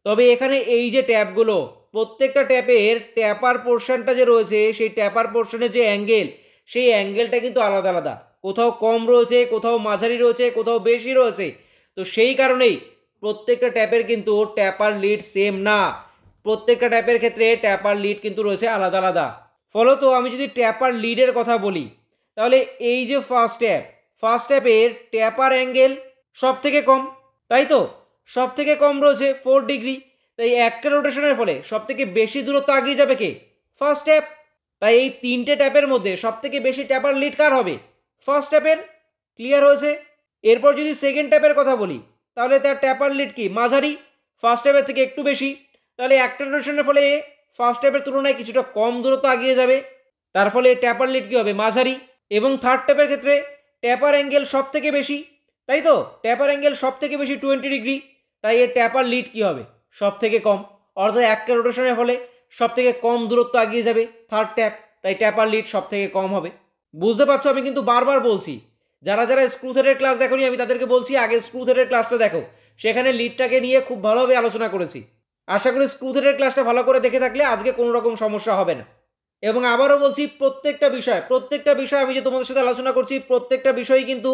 তবে এখানে এই যে ট্যাপগুলো, প্রত্যেকটা ট্যাপের ট্যাপার পোর্শনটা যে রয়েছে সেই ট্যাপার পোর্শনের যে অ্যাঙ্গেল, সেই অ্যাঙ্গেলটা কিন্তু আলাদা আলাদা, কোথাও কম রয়েছে, কোথাও মাঝারি রয়েছে, কোথাও বেশি রয়েছে। তো সেই কারণেই প্রত্যেকটা ট্যাপের কিন্তু ট্যাপার লিড সেম না, প্রত্যেকটা ট্যাপের ক্ষেত্রে ট্যাপার লিড কিন্তু রয়েছে আলাদা আলাদা। ফলত আমি যদি ট্যাপার লিডের কথা বলি, তাহলে এই যে ফার্স্ট ট্যাপের ট্যাপার অ্যাঙ্গেল সব থেকে কম, তাই তো, সব থেকে কম রয়েছে 4 ডিগ্রি। তাই একটা রোটেশনের ফলে সব থেকে বেশি দূরত্ব আগিয়ে যাবে কে? First tap. তাই এই তিনটে ট্যাপের মধ্যে সব থেকে বেশি ট্যাপার লিড কার হবে? ফার্স্ট ট্যাপের। ক্লিয়ার হয়েছে? এরপর যদি সেকেন্ড ট্যাপের কথা বলি, তাহলে তার ট্যাপার লিড কি? মাঝারি, ফার্স্ট ট্যাপের থেকে একটু বেশি। তাহলে একটা রোটেশনের ফলে ফার্স্ট ট্যাপের তুলনায় কিছুটা কম দূরত্ব আগিয়ে যাবে, তার ফলে ট্যাপার লিড কী হবে? মাঝারি। এবং থার্ড ট্যাপের ক্ষেত্রে ট্যাপার অ্যাঙ্গেল সব থেকে বেশি, তাই তো, ট্যাপার অ্যাঙ্গেল সব থেকে বেশি 20 ডিগ্রি। তাই এর ট্যাপার লিড কী হবে? সব থেকে কম। অর্থাৎ একটা রোটেশনের ফলে সব থেকে কম দূরত্ব আগিয়ে যাবে থার্ড ট্যাপ, তাই ট্যাপার লিড সব থেকে কম হবে। বুঝতে পারছো? আমি কিন্তু বারবার বলছি, যারা যারা স্ক্রু থ্রেডের ক্লাস দেখোনি আমি তাদেরকে বলছি আগে স্ক্রু থ্রেডের ক্লাসটা দেখো, সেখানে লিডটাকে নিয়ে খুব ভালোভাবে আলোচনা করেছি। আশা করি স্ক্রু থ্রেডের ক্লাসটা ভালো করে দেখে থাকলে আজকে কোনো রকম সমস্যা হবে না। এবং আবারও বলছি, প্রত্যেকটা বিষয় আমি যে তোমাদের সাথে আলোচনা করছি, প্রত্যেকটা বিষয়ই কিন্তু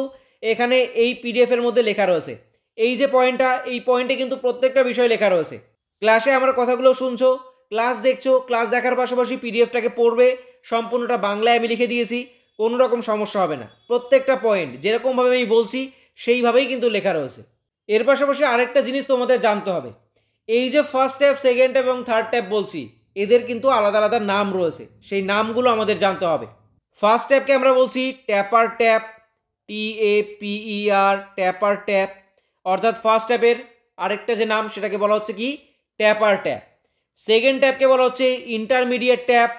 এখানে এই পিডিএফের মধ্যে লেখা রয়েছে। এই যে পয়েন্টটা, এই পয়েন্টে কিন্তু প্রত্যেকটা বিষয় লেখা রয়েছে। ক্লাসে আমার কথাগুলো শুনছো, ক্লাস দেখছো, ক্লাস দেখার পাশাপাশি পিডিএফটাকে পড়বে, সম্পূর্ণটা বাংলায় আমি লিখে দিয়েছি, কোনো রকম সমস্যা হবে না। প্রত্যেকটা পয়েন্ট যেরকমভাবে আমি বলছি সেইভাবেই কিন্তু লেখা রয়েছে। এর পাশাপাশি আরেকটা জিনিস তোমাদের জানতে হবে, এই যে ফার্স্ট ট্যাপ, সেকেন্ড ট্যাপ এবং থার্ড ট্যাপ বলছি, এদের কিন্তু আলাদা আলাদা নাম রয়েছে, সেই নামগুলো আমাদের জানতে হবে। ফার্স্ট ট্যাপকে আমরা বলছি ট্যাপার ট্যাপ, TAPER, ট্যাপার ট্যাপ। অর্থাৎ ফার্স্ট ট্যাপের আরেকটা যে নাম সেটাকে বলা হচ্ছে কি? ট্যাপার ট্যাপ। সেকেন্ড ট্যাপকে বলা হচ্ছে ইন্টারমিডিয়েট ট্যাপ।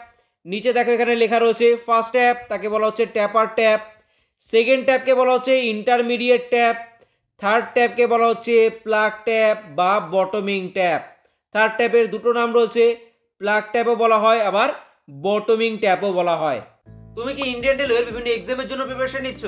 নিচে দেখো এখানে লেখা রয়েছে ফার্স্ট ট্যাপ, তাকে বলা হচ্ছে ট্যাপার ট্যাপ। সেকেন্ড ট্যাপকে বলা হচ্ছে ইন্টারমিডিয়েট ট্যাপ। থার্ড ট্যাপকে বলা হচ্ছে প্লাগ ট্যাপ বা বটমিং ট্যাপ। থার্ড ট্যাপের দুটো নাম রয়েছে, প্লাগ ট্যাপও বলা হয়, আবার বটমিং ট্যাপও বলা হয়। তুমি কি ইন্ডিয়ান রেলওয়ের বিভিন্ন এক্সামের জন্য প্রিপারেশন নিচ্ছ?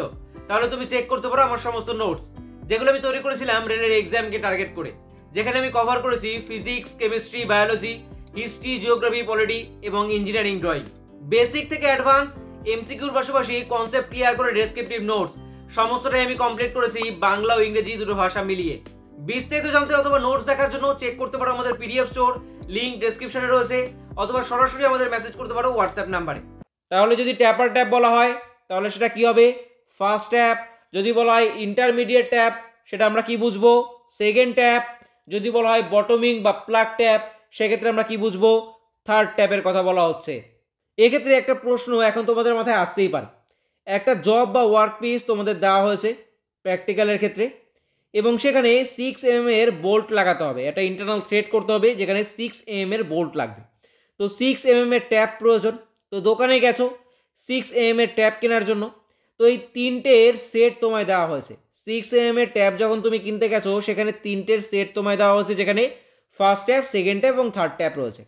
তাহলে তুমি চেক করতে পারো আমার সমস্ত নোটস, যেগুলো আমি তৈরি করেছিলাম রেলের এক্সামকে টার্গেট করে, যেখানে আমি কভার করেছি physics, chemistry, biology, history, geography, polity এবং ইঞ্জিনিয়ারিং ড্রয়িং। বেসিক থেকে অ্যাডভান্স, এমসিকিউর পাশাপাশি কনসেপ্ট ক্লিয়ার করে ডেসক্রিপটিভ নোটস সমস্তটাই আমি কমপ্লিট করেছি বাংলা ও ইংরেজি দুটো ভাষা মিলিয়ে। বিস্তারিত জানতে অথবা নোটস দেখার জন্য চেক করতে পারো আমাদের পিডিএফ স্টোর, লিংক ডেসক্রিপশনে রয়েছে, অথবা সরাসরি আমাদের মেসেজ করতে পারো হোয়াটসঅ্যাপ নাম্বারে। তাহলে যদি ট্যাপার ট্যাপ বলা হয় তাহলে সেটা কি হবে? First tap. যদি বলা হয় ইন্টারমিডিয়েট ট্যাপ সেটা আমরা কি বুঝবো? Second tap. যদি বলা হয় বটমিং বা প্লাগ ট্যাপ সেক্ষেত্রে আমরা কি বুঝবো? থার্ড ট্যাপের কথা বলা হচ্ছে। এক্ষেত্রে একটা প্রশ্ন এখন তোমাদের মাথায় আসতেই পারে, একটা জব বা ওয়ার্ক পিস তোমাদের দেওয়া হয়েছে প্র্যাকটিক্যালের ক্ষেত্রে, এবং সেখানে 6 mm এর বোল্ট লাগাতে হবে, একটা ইন্টারনাল থ্রেড করতে হবে যেখানে 6 mm এর বোল্ট লাগবে। তো 6 mm এর ট্যাপ প্রয়োজন। তো দোকানে গেছো 6 mm এর ট্যাপ কেনার জন্য, তো এই তিনটের সেট তোমায় দেওয়া হয়েছে। 6 mm এর ট্যাপ যখন তুমি কিনতে গেছো সেখানে তিনটের সেট তোমায় দেওয়া হয়েছে, যেখানে ফার্স্ট ট্যাপ, সেকেন্ড ট্যাপ এবং থার্ড ট্যাপ রয়েছে।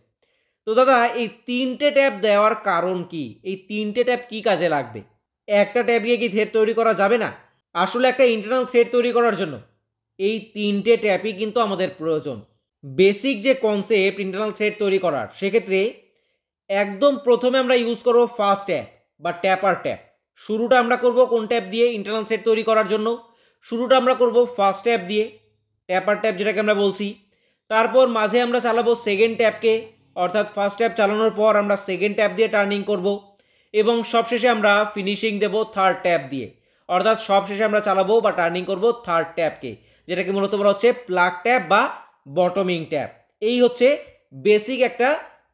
তো দাদা এই তিনটে ট্যাপ দেওয়ার কারণ কি? এই তিনটে ট্যাপ কি কাজে লাগবে? একটা ট্যাপ দিয়ে কি থ্রেড তৈরি করা যাবে না? আসলে একটা ইন্টারনাল থ্রেড তৈরি করার জন্য এই তিনটে ট্যাপই কিন্তু আমাদের প্রয়োজন। বেসিক যে কনসেপ্ট ইন্টারনাল থ্রেড তৈরি করার, সেক্ষেত্রে একদম প্রথমে আমরা ইউজ করব ফার্স্ট ট্যাপ বা ট্যাপার ট্যাপ। শুরুটা আমরা করব কোন ট্যাপ দিয়ে? ইন্টারনাল থ্রেড তৈরি করার জন্য শুরুটা আমরা করব ফার্স্ট ট্যাপ দিয়ে, ট্যাপার ট্যাপ যেটাকে আমরা বলছি। তারপর মাঝে আমরা চালাবো সেকেন্ড ট্যাপকে, অর্থাৎ ফার্স্ট ট্যাপ চালানোর পর আমরা সেকেন্ড ট্যাপ দিয়ে টার্নিং করব, এবং সবশেষে আমরা ফিনিশিং দেব থার্ড ট্যাপ দিয়ে, অর্থাৎ সবশেষে আমরা চালাবো বা টার্নিং করব থার্ড ট্যাপকে, যেটাকে মূলত বলা হচ্ছে প্লাগ ট্যাপ বা বটমিং ট্যাপ। এই হচ্ছে বেসিক একটা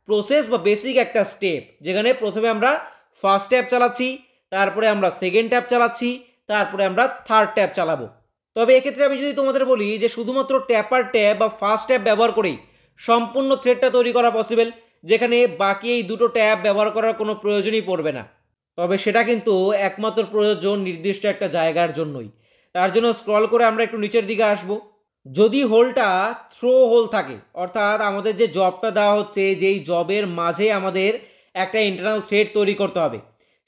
প্রসেস বা বেসিক একটা স্টেপ, যেখানে প্রথমে আমরা ফার্স্ট ট্যাপ চালাচ্ছি, তারপরে আমরা সেকেন্ড ট্যাপ চালাচ্ছি, তারপরে আমরা থার্ড ট্যাপ চালাবো। তবে এক্ষেত্রে আমি যদি তোমাদের বলি যে শুধুমাত্র ট্যাপার ট্যাপ বা ফার্স্ট ট্যাপ ব্যবহার করেই সম্পূর্ণ থ্রেডটা তৈরি করা পসিবল, যেখানে বাকি এই দুটো ট্যাপ ব্যবহার করার কোনো প্রয়োজনই পড়বে না, তবে সেটা কিন্তু একমাত্র প্রয়োজন নির্দিষ্ট একটা জায়গার জন্যই। তার জন্য স্ক্রল করে আমরা একটু নিচের দিকে আসব। যদি হোলটা থ্রো হোল থাকে, অর্থাৎ আমাদের যে জবটা দেওয়া হচ্ছে, যেই জবের মাঝে আমাদের একটা ইন্টারনাল থ্রেড তৈরি করতে হবে,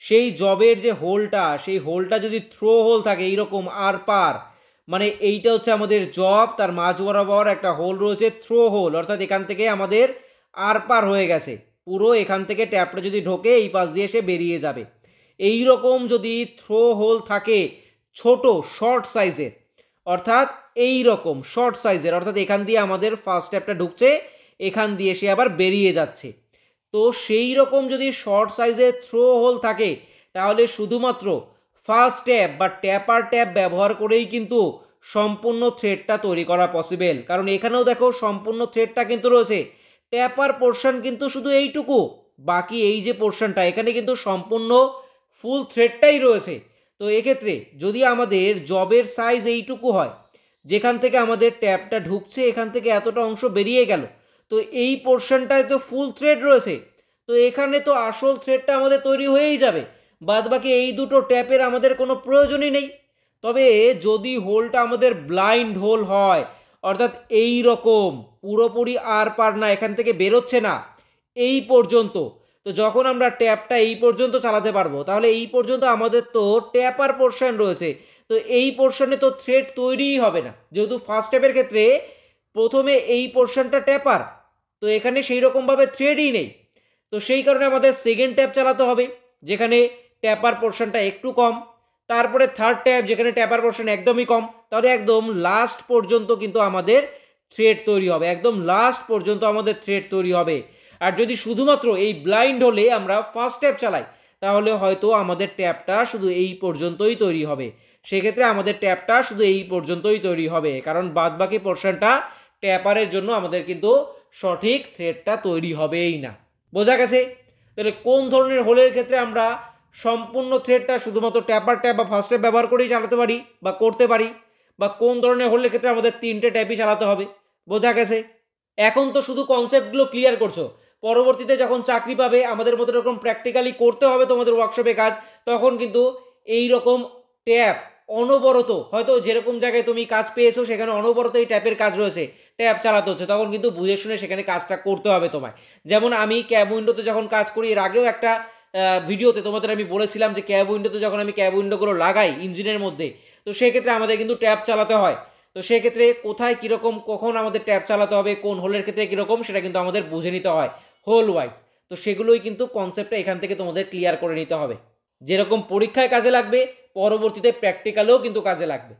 সেই জবের যে হোলটা, সেই হোলটা যদি থ্রো হোল থাকে এইরকম আর পার, মানে এইটা হচ্ছে আমাদের জব, তার মাঝ বরাবর একটা হোল রয়েছে, থ্রো হোল, অর্থাৎ এখান থেকে আমাদের আর পার হয়ে গেছে, পুরো এখান থেকে ট্যাপটা যদি ঢোকে এই পাশ দিয়ে সে বেরিয়ে যাবে। এই রকম যদি থ্রো হোল থাকে ছোট শর্ট সাইজের, অর্থাৎ এই রকম শর্ট সাইজের, অর্থাৎ এখান দিয়ে আমাদের ফার্স্ট ট্যাপটা ঢুকছে, এখান দিয়ে সে আবার বেরিয়ে যাচ্ছে, তো সেই রকম যদি শর্ট সাইজের থ্রো হোল থাকে তাহলে শুধুমাত্র ফার্স্ট ট্যাপ বা ট্যাপার ট্যাপ ব্যবহার করেই কিন্তু সম্পূর্ণ থ্রেডটা তৈরি করা পসিবল। কারণ এখানেও দেখো সম্পূর্ণ থ্রেডটা কিন্তু রয়েছে, ট্যাপার পোর্শন কিন্তু শুধু এইটুকু, বাকি এই যে পোর্শনটা এখানে কিন্তু সম্পূর্ণ ফুল থ্রেডটাই রয়েছে। তো এক্ষেত্রে যদি আমাদের জবের সাইজ এইটুকু হয়, যেখান থেকে আমাদের ট্যাপটা ঢুকছে এখান থেকে এতটা অংশ বেরিয়ে গেল, তো এই পোর্শনটায় তো ফুল থ্রেড রয়েছে, তো এখানে তো আসল থ্রেডটা আমাদের তৈরি হয়েই যাবে, বাদ বাকি এই দুটো ট্যাপের আমাদের কোনো প্রয়োজনই নেই। তবে যদি হোলটা আমাদের ব্লাইন্ড হোল হয়, অর্থাৎ এই রকম পুরোপুরি আর পার না, এখান থেকে বেরোচ্ছে না এই পর্যন্ত, তো যখন আমরা ট্যাপটা এই পর্যন্ত চালাতে পারবো, তাহলে এই পর্যন্ত আমাদের তো ট্যাপার পোর্শন রয়েছে, তো এই পোর্শনে তো থ্রেড তৈরিই হবে না, যেহেতু ফার্স্ট ট্যাপের ক্ষেত্রে প্রথমে এই পোর্শনটা ট্যাপার, তো এখানে সেই রকমভাবে থ্রেডই নেই, তো সেই কারণে আমাদের সেকেন্ড ট্যাপ চালাতে হবে যেখানে ট্যাপার পোর্শনটা একটু কম, তারপরে থার্ড ট্যাপ যেখানে ট্যাপার পোর্শন একদমই কম, তাহলে একদম লাস্ট পর্যন্ত কিন্তু আমাদের থ্রেড তৈরি হবে, একদম লাস্ট পর্যন্ত আমাদের থ্রেড তৈরি হবে। আর যদি শুধুমাত্র এই ব্লাইন্ড হলে আমরা ফার্স্ট ট্যাপ চালাই, তাহলে হয়তো আমাদের ট্যাপটা শুধু এই পর্যন্তই তৈরি হবে, সেক্ষেত্রে আমাদের ট্যাপটা শুধু এই পর্যন্তই তৈরি হবে, কারণ বাদবাকি পোর্শনটা ট্যাপারের জন্য আমাদের কিন্তু সঠিক থ্রেডটা তৈরি হবেই না। বোঝা গেছে? তাহলে কোন ধরনের হোলের ক্ষেত্রে আমরা সম্পূর্ণ থ্রেডটা শুধুমাত্র ট্যাপার ট্যাপ বা ফার্স্ট ট্যাপ ব্যবহার করেই চালাতে পারি বা করতে পারি, বা কোন ধরনের হোলের ক্ষেত্রে আমাদের তিনটে ট্যাপই চালাতে হবে। বোঝা গেছে? এখন তো শুধু কনসেপ্টগুলো ক্লিয়ার করছো, পরবর্তীতে যখন চাকরি পাবে আমাদের মতো এরকম প্র্যাকটিক্যালি করতে হবে তোমাদের ওয়ার্কশপে কাজ, তখন কিন্তু এই রকম ট্যাপ অনবরত, হয়তো যেরকম জায়গায় তুমি কাজ পেয়েছো সেখানে অনবরত এই ট্যাপের কাজ রয়েছে, ট্যাপ চালাতে হচ্ছে, তখন কিন্তু বুঝে শুনে সেখানে কাজটা করতে হবে তোমায়। যেমন আমি ক্যাব উইন্ডোতে যখন কাজ করি, এর আগেও একটা ভিডিওতে তোমাদের আমি বলেছিলাম যে ক্যাব উইন্ডোতে যখন আমি ক্যাব উইন্ডোগুলো লাগাই ইঞ্জিনের মধ্যে, তো সেক্ষেত্রে আমাদের কিন্তু ট্যাপ চালাতে হয়, তো সেক্ষেত্রে কোথায় কীরকম কখন আমাদের ট্যাপ চালাতে হবে, কোন হোলের ক্ষেত্রে কীরকম, সেটা কিন্তু আমাদের বুঝে নিতে হয় হোল ওয়াইজ। তো সেগুলোই কিন্তু কনসেপ্টটা এখান থেকে তোমাদের ক্লিয়ার করে নিতে হবে, যেরকম পরীক্ষায় কাজে লাগবে পরবর্তীতে প্র্যাকটিক্যালেও কিন্তু কাজে লাগবে।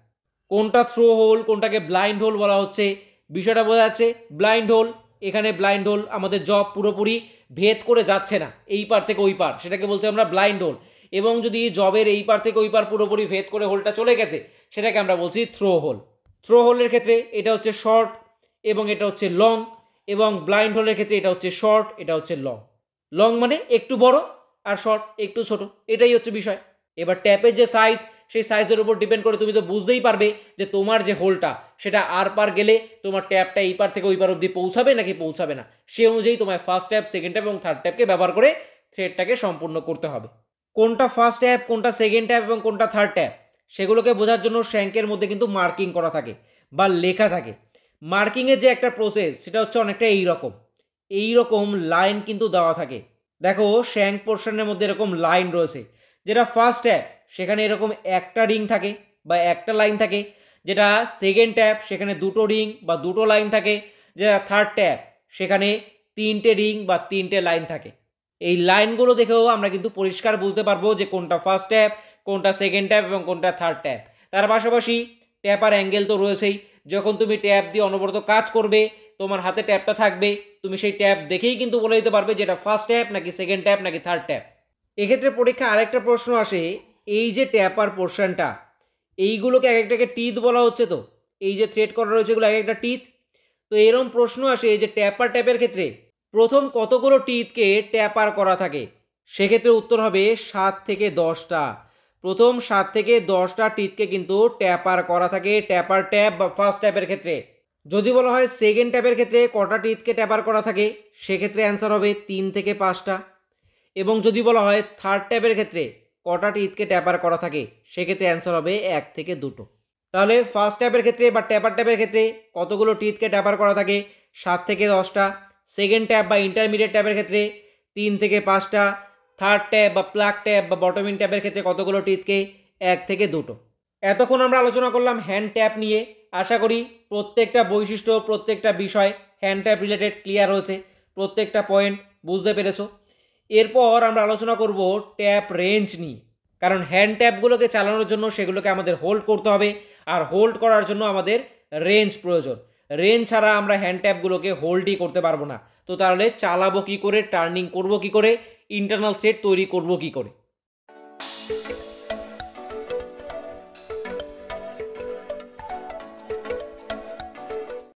কোনটা থ্রো হোল, কোনটাকে ব্লাইন্ড হোল বলা হচ্ছে, বিষয়টা বোঝা যাচ্ছে। ব্লাইন্ড হোল, এখানে ব্লাইন্ড হোল আমাদের জব পুরোপুরি ভেদ করে যাচ্ছে না এই পার থেকে ওই পার, সেটাকে বলছি আমরা ব্লাইন্ড হোল। এবং যদি জবের এই পার থেকে ওই পার পুরোপুরি ভেদ করে হোলটা চলে গেছে, সেটাকে আমরা বলছি থ্রো হোল। থ্রো হোলের ক্ষেত্রে এটা হচ্ছে শর্ট এবং এটা হচ্ছে লং, এবং ব্লাইন্ড হোলের ক্ষেত্রে এটা হচ্ছে শর্ট, এটা হচ্ছে লং। লং মানে একটু বড় আর শর্ট একটু ছোট, এটাই হচ্ছে বিষয়। এবার ট্যাপের যে সাইজ, সেই সাইজের উপর ডিপেন্ড করে তুমি তো বুঝতেই পারবে যে তোমার যে হোলটা সেটা আর পার গেলে তোমার ট্যাপটা এই পার থেকে ওই পার অবধি পৌঁছাবে নাকি পৌঁছাবে না, সে অনুযায়ী তোমার ফার্স্ট ট্যাপ, সেকেন্ড ট্যাপ এবং থার্ড ট্যাপকে ব্যবহার করে থ্রেডটাকে সম্পূর্ণ করতে হবে। কোনটা ফার্স্ট ট্যাপ, কোনটা সেকেন্ড ট্যাপ এবং কোনটা থার্ড ট্যাপ, সেগুলোকে বোঝার জন্য শ্যাঙ্কের মধ্যে কিন্তু মার্কিং করা থাকে বা লেখা থাকে। মার্কিংয়ের যে একটা প্রসেস সেটা হচ্ছে অনেকটা এইরকম লাইন কিন্তু দেওয়া থাকে। দেখো শ্যাঙ্ক পোর্শনের মধ্যে এরকম লাইন রয়েছে, যেটা ফার্স্ট ট্যাপ সেখানে এরকম একটা রিং থাকে বা একটা লাইন থাকে, যেটা সেকেন্ড ট্যাপ সেখানে দুটো রিং বা দুটো লাইন থাকে, যেটা থার্ড ট্যাপ সেখানে তিনটে রিং বা তিনটে লাইন থাকে। এই লাইনগুলো দেখেও আমরা কিন্তু পরিষ্কার বুঝতে পারবো যে কোনটা ফার্স্ট ট্যাপ, কোনটা সেকেন্ড ট্যাপ এবং কোনটা থার্ড ট্যাপ। তার পাশাপাশি ট্যাপার অ্যাঙ্গেল তো রয়েছেই, যখন তুমি ট্যাপ দিয়ে অনবরত কাজ করবে তোমার হাতে ট্যাপটা থাকবে, তুমি সেই ট্যাপ দেখেই কিন্তু বলে দিতে পারবে যে এটা ফার্স্ট ট্যাপ নাকি সেকেন্ড ট্যাপ নাকি থার্ড ট্যাপ। এক্ষেত্রে পরীক্ষা আরেকটা প্রশ্ন আসে, এই যে ট্যাপার পোর্শনটা এইগুলোকে এক একটাকে টিথ বলা হচ্ছে, তো এই যে থ্রেড করা রয়েছে এগুলো এক একটা টিথ, তো এরকম প্রশ্ন আসে যে ট্যাপার ট্যাপের ক্ষেত্রে প্রথম কতগুলো টিথকে ট্যাপার করা থাকে, সেক্ষেত্রে উত্তর হবে 7 থেকে 10টা। প্রথম 7 থেকে 10টা টিথকে কিন্তু ট্যাপার করা থাকে ট্যাপার ট্যাপ বা ফার্স্ট ট্যাপের ক্ষেত্রে। যদি বলা হয় সেকেন্ড ট্যাপের ক্ষেত্রে কটা টিথকে ট্যাপার করা থাকে, সেক্ষেত্রে অ্যান্সার হবে 3 থেকে 5টা। এবং যদি বলা হয় থার্ড ট্যাপের ক্ষেত্রে কটা টিথকে ট্যাপার করা থাকে, সেক্ষেত্রে অ্যান্সার হবে 1 থেকে 2টো। তাহলে ফার্স্ট ট্যাপের ক্ষেত্রে বা ট্যাপার ট্যাপের ক্ষেত্রে কতগুলো টিথকে ট্যাপার করা থাকে, 7 থেকে 10টা। সেকেন্ড ট্যাপ বা ইন্টারমিডিয়েট ট্যাপের ক্ষেত্রে 3 থেকে 5টা। থার্ড ট্যাপ বা প্লাগ ট্যাপ বা বটমিং ট্যাপের ক্ষেত্রে কতগুলো টিথকে, 1 থেকে 2টো। এতক্ষণ আমরা আলোচনা করলাম হ্যান্ড ট্যাপ নিয়ে। আশা করি প্রত্যেকটা বৈশিষ্ট্য, প্রত্যেকটা বিষয় হ্যান্ড ট্যাপ রিলেটেড ক্লিয়ার হয়েছে, প্রত্যেকটা পয়েন্ট বুঝতে পেরেছো। এরপর আমরা আলোচনা করব ট্যাপ রেঞ্জ নিয়ে, কারণ হ্যান্ড ট্যাপগুলোকে চালানোর জন্য সেগুলোকে আমাদের হোল্ড করতে হবে, আর হোল্ড করার জন্য আমাদের রেঞ্জ প্রয়োজন। রেঞ্জ ছাড়া আমরা হ্যান্ড ট্যাপগুলোকে হোল্ডই করতে পারবো না। তো তাহলে চালাবো কী করে, টার্নিং করব কী করে, ইন্টারনাল সেট তৈরি করব কী করে।